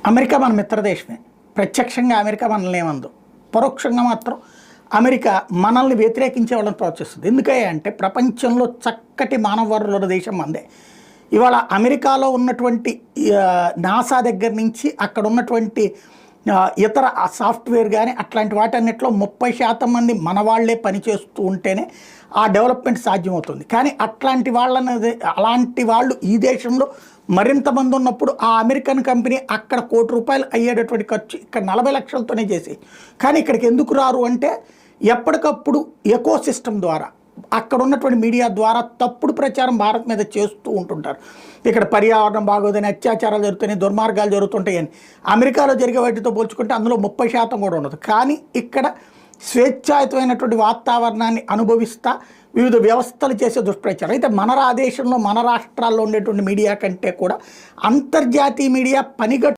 America మన మిత్రదేశమే. ప్రత్యక్షంగా America మనల్ని ఏమందు, పరోక్షంగా మాత్రం అమెరికా మనల్ని వ్యతిరేకించే వాళ్ళని ప్రోత్సహిస్తుంది. ఎందుకంటే ప్రపంచంలో చక్కటి మానవ వనరుల దేశం మందే. ఇవాళ అమెరికాలో ఉన్నటువంటి నాసా దగ్గర నుంచి అక్కడ ఉన్నటువంటి ఇతర సాఫ్ట్వేర్ కానీ అట్లాంటి వాటన్నిటిలో 30% మంది మన వాళ్లే పనిచేస్తూ ఉంటేనే ఆ డెవలప్మెంట్ సాధ్యమవుతుంది. కానీ అలాంటి వాళ్ళు ఈ దేశంలో మరింత మంది ఉన్నప్పుడు ఆ అమెరికన్ కంపెనీ అక్కడ ₹1 కోటి అయ్యేటటువంటి ఖర్చు ఇక్కడ 40 లక్షలతోనే చేసి, కానీ ఇక్కడికి ఎందుకు రారు అంటే ఎప్పటికప్పుడు ఎకో సిస్టమ్ ద్వారా అక్కడ ఉన్నటువంటి మీడియా ద్వారా తప్పుడు ప్రచారం భారత్ మీద చేస్తూ ఉంటుంటారు. ఇక్కడ పర్యావరణం బాగోదని, అత్యాచారాలు జరుగుతున్నాయి, దుర్మార్గాలు జరుగుతుంటాయని. అమెరికాలో జరిగే వాటితో పోల్చుకుంటే అందులో 30% కూడా ఉండదు. కానీ ఇక్కడ స్వేచ్ఛాయుతమైనటువంటి వాతావరణాన్ని అనుభవిస్తా వివిధ వ్యవస్థలు చేసే దుష్ప్రచారం. అయితే మన దేశంలో మన రాష్ట్రాల్లో ఉండేటువంటి మీడియా కంటే కూడా అంతర్జాతీయ మీడియా పనిగట్టు